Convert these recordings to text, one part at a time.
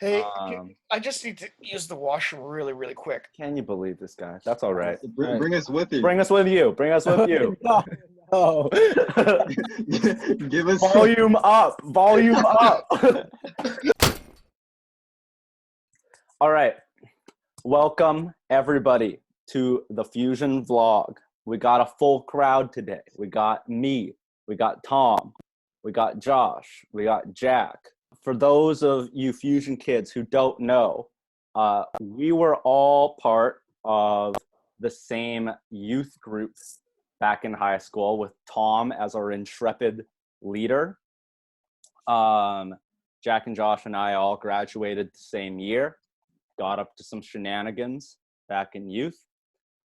Hey, Um, I just need to use the washroom really, really quick. can you believe this guy? That's all right. Bring us with you. Bring us with you. Bring us with you. No. Give us Volume up. Volume up. All right. Welcome, everybody, to the Fusion Vlog. We got a full crowd today. We got me. We got Tom. We got Josh. We got Jack. For those of you Fusion kids who don't know, we were all part of the same youth group back in high school with Tom as our intrepid leader. Jack and Josh and I all graduated the same year, got up to some shenanigans back in youth.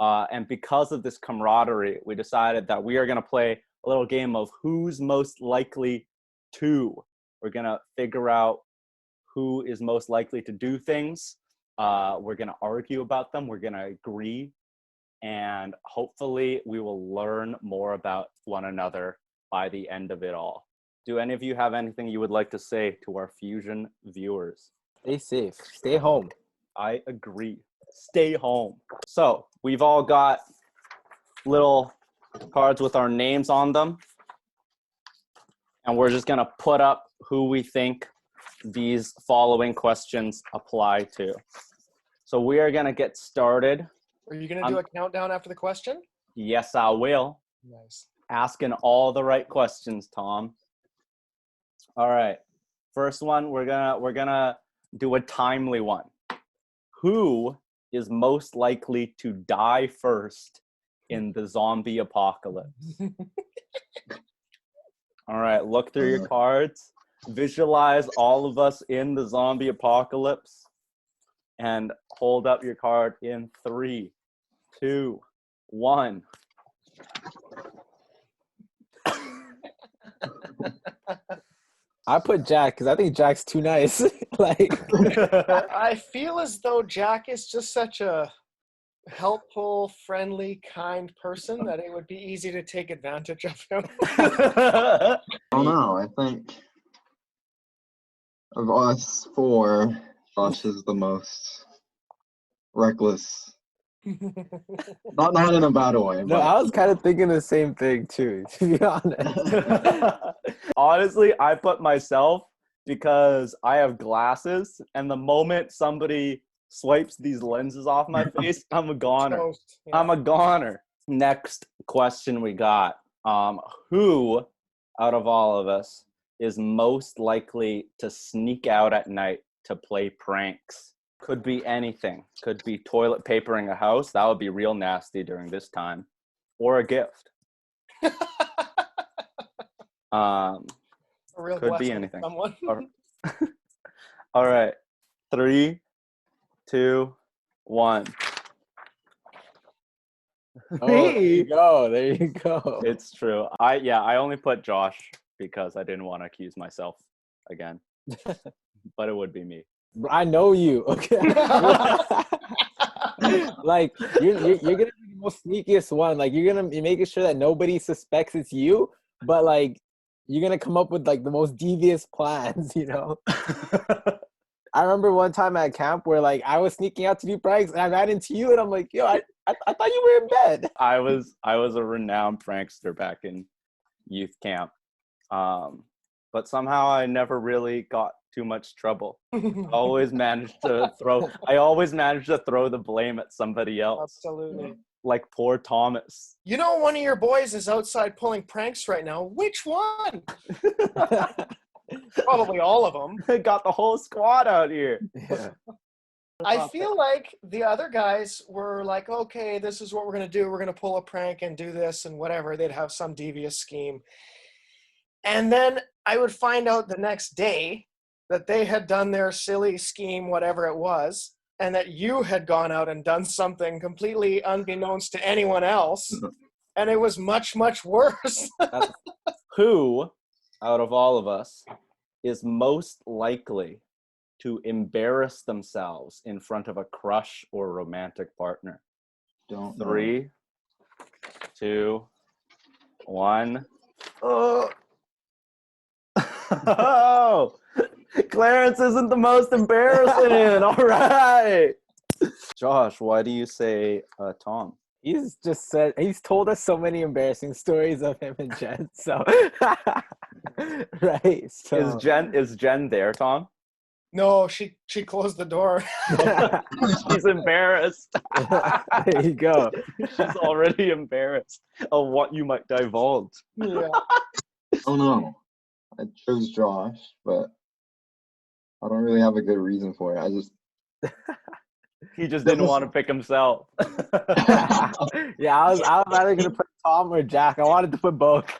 And because of this camaraderie, we decided that we are going to play a little game of who's most likely to. We're going to figure out who is most likely to do things. We're going to argue about them. We're going to agree. And hopefully we will learn more about one another by the end of it all. Do any of you have anything you would like to say to our Fusion viewers? Stay safe. Stay home. I agree. Stay home. So we've all got little cards with our names on them. And we're just going to put up who we think these following questions apply to. So we are going to get started. Are you going to do a countdown after the question? Yes, I will. Nice. Asking all the right questions, Tom. All right. First one, we're gonna do a timely one. Who is most likely to die first in the zombie apocalypse? All right, look through your cards. Visualize all of us in the zombie apocalypse and hold up your card in 3, 2, 1. I put Jack because I think Jack's too nice. I feel as though Jack is just such a helpful, friendly, kind person that it would be easy to take advantage of him. I don't know. I think of us four, Josh is the most reckless. Not in a bad way. No, I was kind of thinking the same thing too, to be honest. Honestly, I put myself because I have glasses, and the moment somebody swipes these lenses off my face, I'm a goner. Toast, yeah. I'm a goner. Next question we got. Who out of all of us is most likely to sneak out at night to play pranks? Could be anything. Could be toilet papering a house. That would be real nasty during this time. Or a gift. A real Could be blessing to anything. someone. All right. 3, 2, 1. Oh, there you go. There you go. It's true. I only put Josh because I didn't want to accuse myself again. But it would be me. I know you. Okay. Like you're gonna be the most sneakiest one. Like you're making sure that nobody suspects it's you, but like you're gonna come up with like the most devious plans, you know. I remember one time at camp where like I was sneaking out to do pranks and I ran into you and I'm like, yo, I thought you were in bed. I was a renowned prankster back in youth camp. But somehow I never really got too much trouble. I always managed to throw the blame at somebody else. Absolutely. Like poor Thomas. You know, one of your boys is outside pulling pranks right now. Which one? Probably all of them. Got the whole squad out here. Yeah. I feel like the other guys were like, okay, this is what we're going to do. We're going to pull a prank and do this and whatever. They'd have some devious scheme. And then I would find out the next day that they had done their silly scheme, whatever it was, and that you had gone out and done something completely unbeknownst to anyone else. And it was much, much worse. Who, out of all of us, is most likely to embarrass themselves in front of a crush or romantic partner? Don't know. 3, 2, 1. Oh, Clarence isn't the most embarrassing. All right. Josh, why do you say Tom? He's told us so many embarrassing stories of him and Jen. So, right. So, Is Jen there, Tom? No, she closed the door. She's embarrassed. there you go. She's already embarrassed of what you might divulge. Yeah. Oh no, I chose Josh, but I don't really have a good reason for it. I just He just didn't want to pick himself. Yeah, I was either gonna put Tom or Jack. I wanted to put both.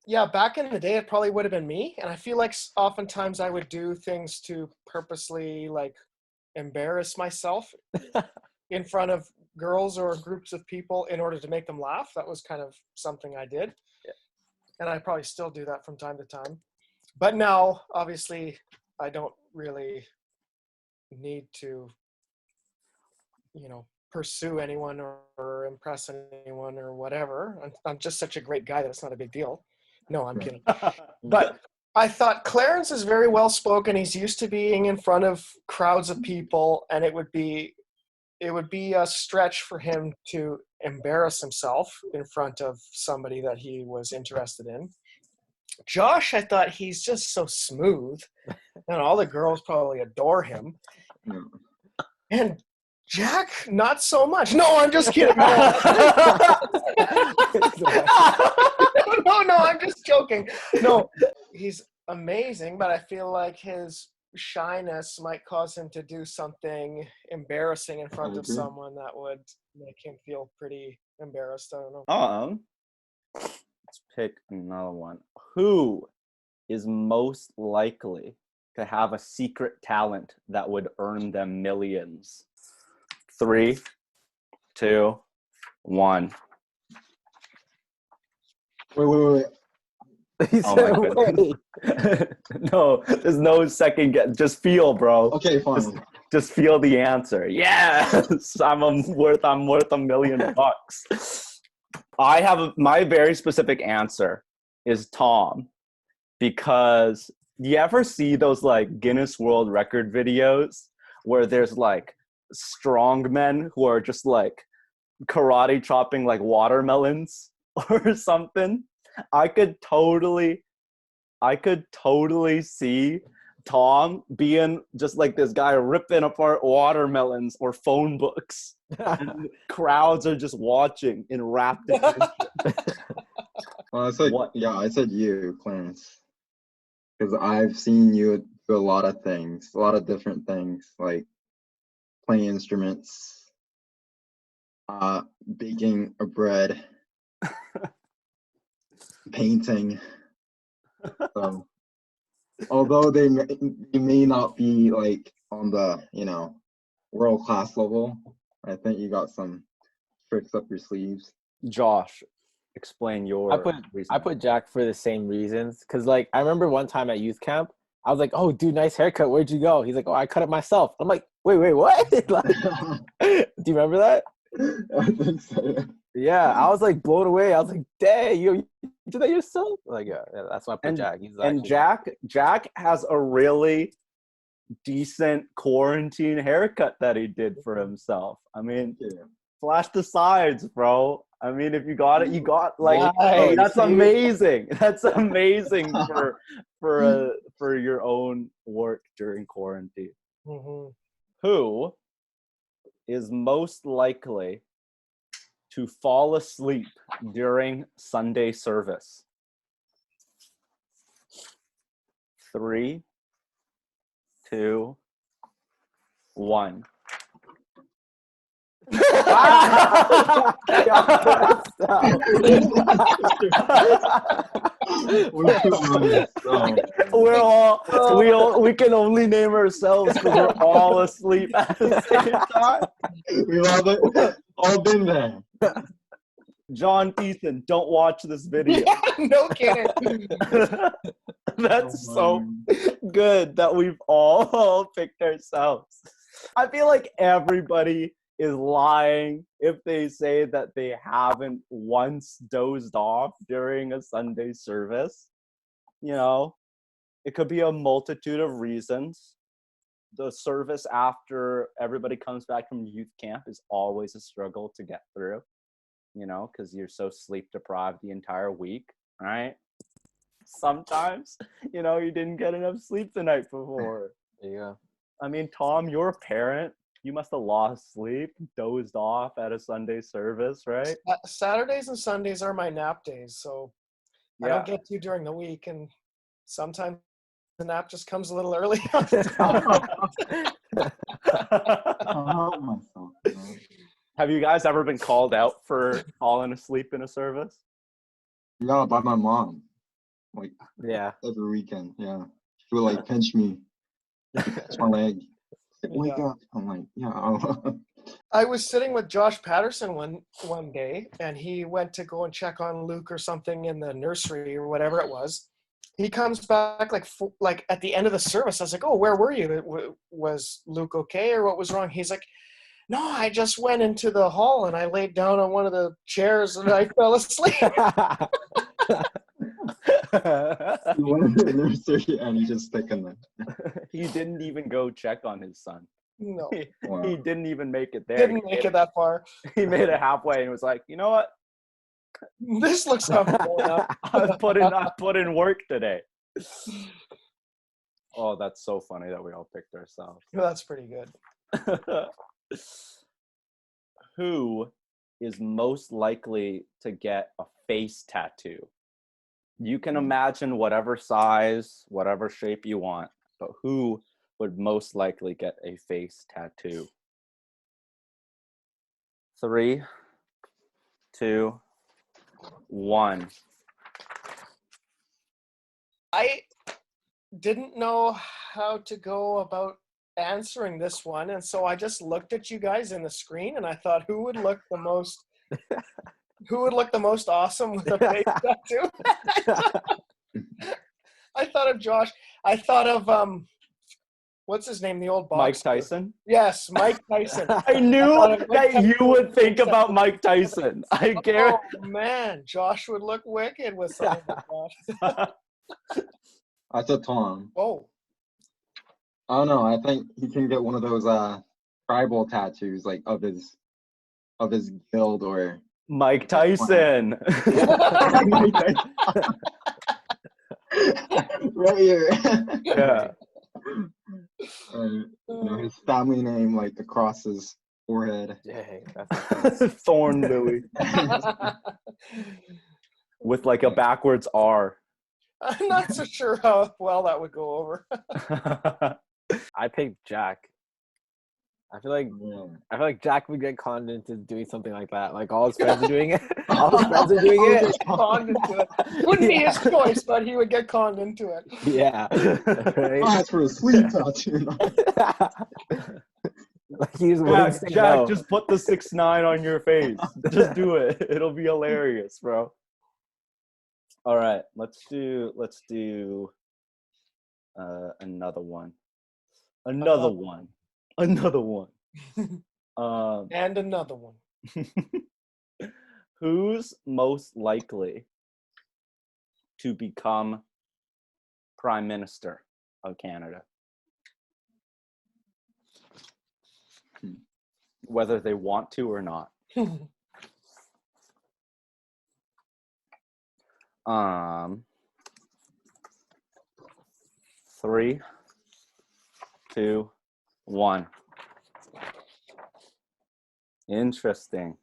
Yeah, back in the day, it probably would have been me. And I feel like oftentimes I would do things to purposely like embarrass myself in front of girls or groups of people in order to make them laugh. That was kind of something I did. Yeah. And I probably still do that from time to time. But now, obviously, I don't really need to, pursue anyone or impress anyone or whatever. I'm just such a great guy that it's not a big deal. No, I'm kidding. But I thought Clarence is very well spoken. He's used to being in front of crowds of people, and it would be a stretch for him to embarrass himself in front of somebody that he was interested in. Josh, I thought he's just so smooth, and all the girls probably adore him. And Jack, not so much. No, I'm just kidding. No, I'm just joking. No, he's amazing, but I feel like his shyness might cause him to do something embarrassing in front of someone that would make him feel pretty embarrassed. I don't know. Let's pick another one. Who is most likely to have a secret talent that would earn them millions? 3, 2, 1. Wait. He Oh said, my goodness. No, there's no second guess. Just feel, bro. Okay, fine. Just feel the answer. Yes, I'm worth $1 million. I have my very specific answer is Tom, because you ever see those like Guinness World Record videos where there's like strong men who are just like karate chopping like watermelons or something? I could totally see Tom being just like this guy ripping apart watermelons or phone books, and crowds are just watching in rapt attention. I said you, Clarence, because I've seen you do a lot of things, a lot of different things, like playing instruments, baking a bread, painting. So, although they may not be like on the world-class level, I think you got some tricks up your sleeves. Josh, explain your I put Jack for the same reasons, because like I remember one time at youth camp, I was like, "Oh, dude, nice haircut. Where'd you go?" He's like, "Oh, I cut it myself." I'm like, "Wait, what?" Like, do you remember that? I think so. Yeah, I was like blown away. I was like, "Dang, you did that yourself?" Like, yeah, that's why I put Jack. Jack has a really decent quarantine haircut that he did for himself. I mean, flash the sides, bro. I mean, if you got it, you got like that's amazing. That's amazing for your own work during quarantine. Mm-hmm. Who is most likely to fall asleep during Sunday service? 3, 2, 1. We can only name ourselves because we're all asleep at the same time. We've all been there. John Ethan, don't watch this video. Yeah, no kidding. That's so good that we've all picked ourselves. I feel like everybody is lying if they say that they haven't once dozed off during a Sunday service. It could be a multitude of reasons. The service after everybody comes back from youth camp is always a struggle to get through, you know, because you're so sleep deprived the entire week, right? Sometimes, you know, you didn't get enough sleep the night before. There you go. I mean, Tom, you're a parent. You must have lost sleep, dozed off at a Sunday service, right? Saturdays and Sundays are my nap days, so I Yeah. don't get to during the week, and sometimes the nap just comes a little early. I'll help myself. You know? Have you guys ever been called out for falling asleep in a service? Yeah, by my mom. Like Yeah. every weekend. Yeah. She would like pinch me, pinch my leg. Like, wake Yeah. up. I'm like, yeah. I'll... I was sitting with Josh Patterson one day, and he went to go and check on Luke or something in the nursery or whatever it was. He comes back like at the end of the service. I was like, "Oh, where were you? Was Luke okay, or what was wrong?" He's like, "No, I just went into the hall and I laid down on one of the chairs and I fell asleep." He went to the nursery and he just sticking there. He didn't even go check on his son. No, Wow. He didn't even make it there. didn't make it that far. He made it halfway and was like, you know what? This looks comfortable enough. I put in work today. Oh, that's so funny that we all picked ourselves. That's pretty good. Who is most likely to get a face tattoo? You can imagine whatever size, whatever shape you want, but who would most likely get a face tattoo? 3, 2, 1. I didn't know how to go about answering this one, and so I just looked at you guys in the screen and I thought, who would look the most awesome with a face tattoo? I thought of Josh. I thought of what's his name, the old boxer? Mike Tyson? Yes, Mike Tyson. I knew thought of Mike that Tyson. you would think about Mike Tyson. I Oh guarantee. man, Josh would look wicked with something like that. I said Tom. Oh, I don't know. I think he can get one of those tribal tattoos, like of his guild or Mike Tyson. right here. Yeah. You know, his family name like across his forehead. Dang, that's Thornbilly. With like a backwards R. I'm not so sure how well that would go over. I picked Jack. I feel like Jack would get conned into doing something like that. Like all his friends are doing it. All his friends are doing it. Conned into it. Wouldn't be his choice, but he would get conned into it. Yeah. Right? Oh, that's for a sleep tattoo. Like he just wouldn't say no. Just put the 6'9" on your face. Just do it. It'll be hilarious, bro. All right, let's do another one. Another one. And another one. Who's most likely to become Prime Minister of Canada? Whether they want to or not. 3, 2, 1. Interesting.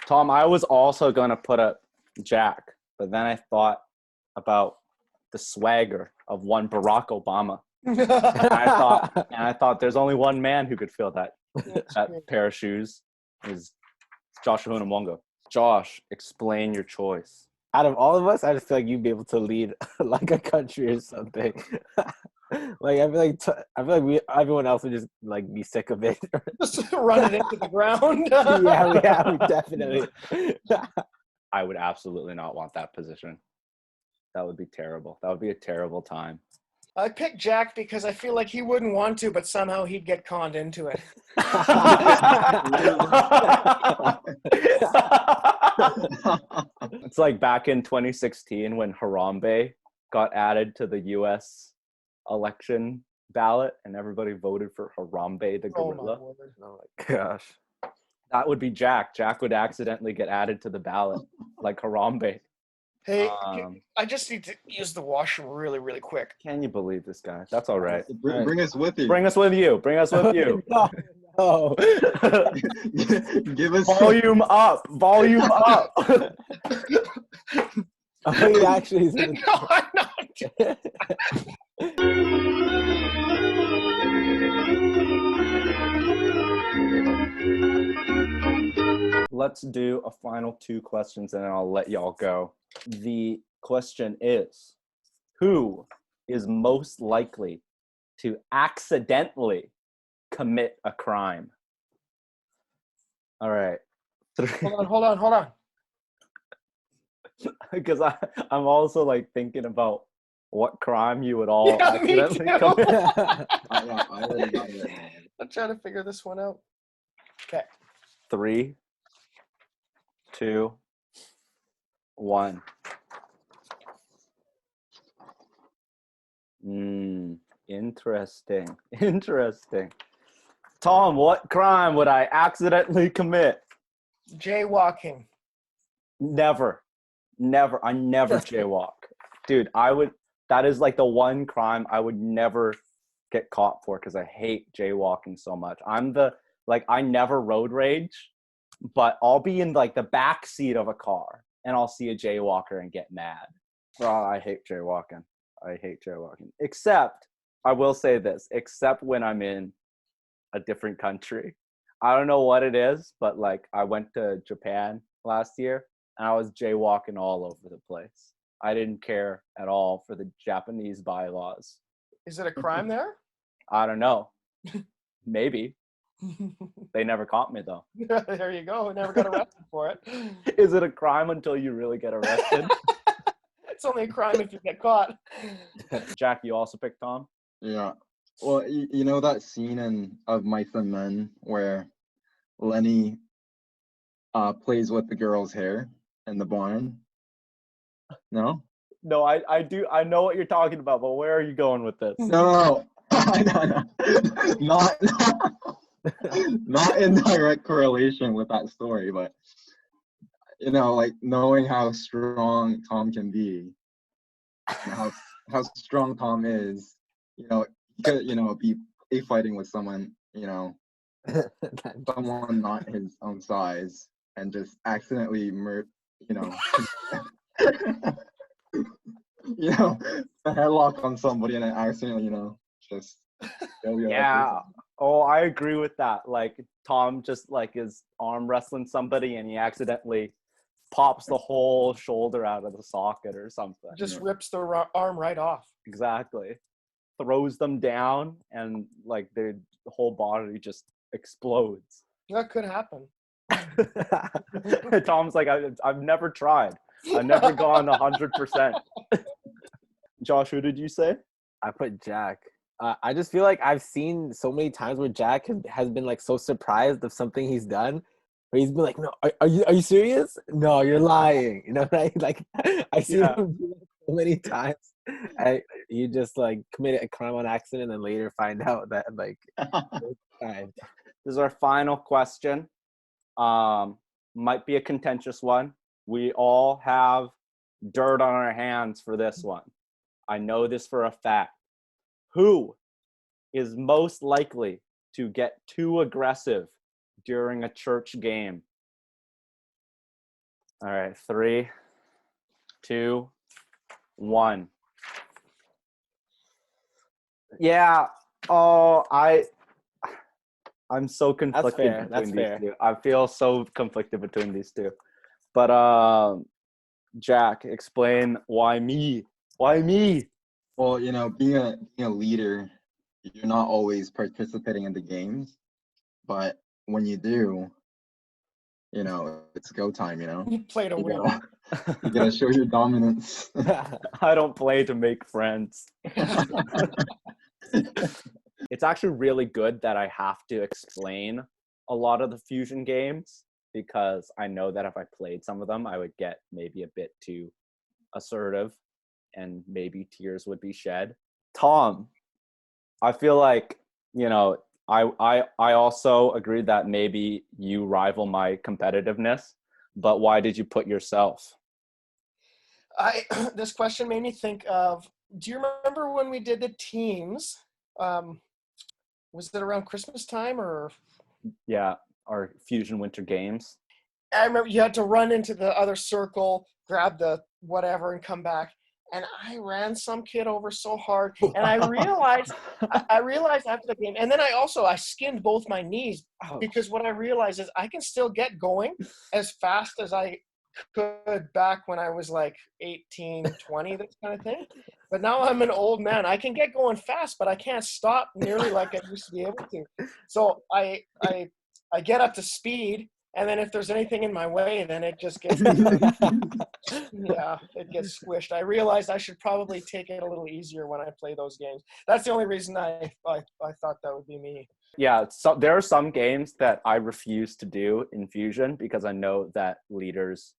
Tom, I was also gonna put up Jack, but then I thought about the swagger of one Barack Obama. And I thought there's only one man who could fill that pair of shoes, is Joshua Hunamwongo. Josh, explain your choice. Out of all of us, I just feel like you'd be able to lead like a country or something. Like I feel like everyone else would just like be sick of it. Just run it into the ground. yeah, we definitely. I would absolutely not want that position. That would be terrible. That would be a terrible time. I picked Jack because I feel like he wouldn't want to, but somehow he'd get conned into it. It's like back in 2016 when Harambe got added to the U.S. election ballot and everybody voted for Harambe the Oh my gorilla? word. Oh my gosh. That would be Jack. Jack would accidentally get added to the ballot like Harambe. Hey, Um, I just need to use the washroom really, really quick. Can you believe this guy? That's all right. Bring us with you. Bring us with you. Bring us with you. No. Give us Volume up. Volume up. Oh, he actually is in the No, I'm not. Let's do a final 2 questions and then I'll let y'all go. The question is, who is most likely to accidentally commit a crime? All right. Hold on. Because I'm also like thinking about what crime you would all Yeah, me accidentally too. commit. I already got it. I'm trying to figure this one out. Okay. 3, 2, 1. Interesting. Interesting. Tom, what crime would I accidentally commit? Jaywalking. Never. I never jaywalk. Dude, that is like the one crime I would never get caught for because I hate jaywalking so much. I never road rage, but I'll be in like the back seat of a car and I'll see a jaywalker and get mad. Oh, I hate jaywalking. Except, I will say this, except when I'm in a different country. I don't know what it is, but like I went to Japan last year and I was jaywalking all over the place. I didn't care at all for the Japanese bylaws. Is it a crime there? I don't know. Maybe. They never caught me though. There you go. Never got arrested for it. Is it a crime until you really get arrested? It's only a crime if you get caught. Jack, you also picked Tom? Yeah. Well, you know that scene of Mice and Men where Lenny plays with the girl's hair in the barn? No? No, I do. I know what you're talking about, but where are you going with this? No. No. Not not in direct correlation with that story, but you know, like knowing how strong Tom can be, and how strong Tom is, you know, he could, you know, be play fighting with someone, you know, someone not his own size, and just accidentally you know, you know, a headlock on somebody and then accidentally, you know, just kill the other Yeah. person. Oh, I agree with that. Like Tom just like is arm wrestling somebody and he accidentally pops the whole shoulder out of the socket or something. Just rips their arm right off. Exactly. Throws them down and like their whole body just explodes. That could happen. Tom's like, I've never tried. I've never gone 100%. Josh, who did you say? I put Jack. I just feel like I've seen so many times where Jack has been like so surprised of something he's done, where he's been like, "No, are you serious? No, you're lying." You know, right? Like I've seen him do that so many times. You just like committed a crime on accident, and later find out that like. This is our final question. Might be a contentious one. We all have dirt on our hands for this one. I know this for a fact. Who is most likely to get too aggressive during a church game? All right, 3, 2, 1. Yeah. Oh, I'm so conflicted That's between fair. these two. I feel so conflicted between these two. But Jack, explain why me? Why me? Well, you know, being a leader, you're not always participating in the games, but when you do, you know, it's go time, you know. You played a You win. gotta, you gotta show your dominance. I don't play to make friends. It's actually really good that I have to explain a lot of the fusion games because I know that if I played some of them, I would get maybe a bit too assertive and maybe tears would be shed. Tom, I feel like, you know, I also agreed that maybe you rival my competitiveness, but why did you put yourself? This question made me think of, do you remember when we did the teams? Was it around Christmas time or? Yeah, our Fusion Winter Games. I remember you had to run into the other circle, grab the whatever, and come back. And I ran some kid over so hard, and I realized after the game. And then I skinned both my knees, because what I realized is I can still get going as fast as I could back when I was like 18, 20, this kind of thing. But now I'm an old man. I can get going fast, but I can't stop nearly like I used to be able to. So I get up to speed, and then if there's anything in my way, then it just gets it gets squished. I realized I should probably take it a little easier when I play those games. That's the only reason I thought that would be me. Yeah, so there are some games that I refuse to do in Fusion because I know that leaders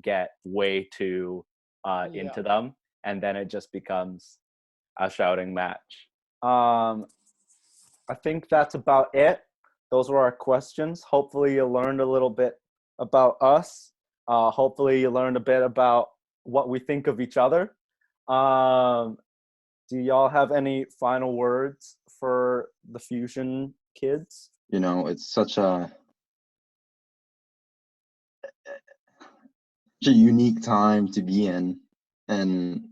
get way too into them, and then it just becomes a shouting match. I think that's about it. Those were our questions. Hopefully you learned a little bit about us. Hopefully you learned a bit about what we think of each other. Do y'all have any final words for the Fusion kids? You know, it's such a unique time to be in, and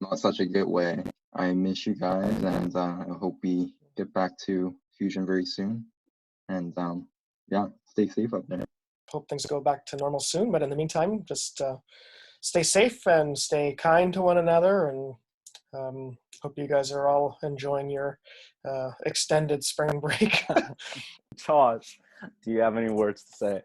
not such a good way. I miss you guys, and I hope we get back to Fusion very soon. And yeah, stay safe out there. Hope things go back to normal soon, but in the meantime, just stay safe and stay kind to one another, and hope you guys are all enjoying your extended spring break. Josh, do you have any words to say?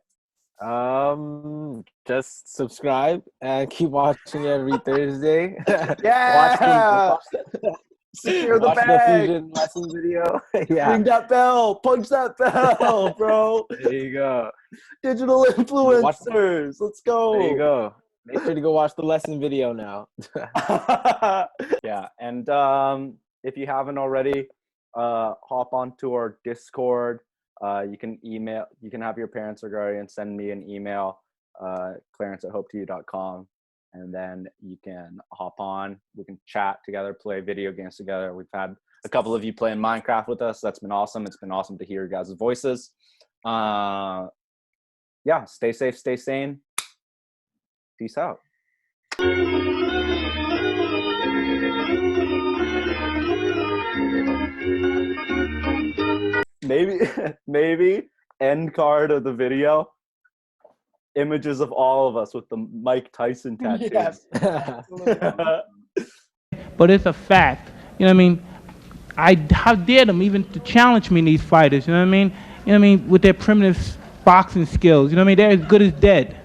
Just subscribe and keep watching every Thursday. Yeah! Secure the watch bag! The Fusion lesson video. Yeah. Ring that bell! Punch that bell, bro! There you go. Digital influencers! Let's go! There you go. Make sure to go watch the lesson video now. Yeah, and if you haven't already, hop onto our Discord. You can have your parents or guardian send me an email, clarence@hopetoyou.com, and then you can hop on. We can chat together, play video games together. We've had a couple of you playing Minecraft with us. That's been awesome. It's been awesome to hear your guys' voices. Yeah, stay safe, stay sane. Peace out. Maybe end card of the video, images of all of us with the Mike Tyson tattoos. Yes. But it's a fact. You know what I mean? How dare them even to challenge me, these fighters, you know what I mean? You know what I mean? With their primitive boxing skills, you know what I mean? They're as good as dead.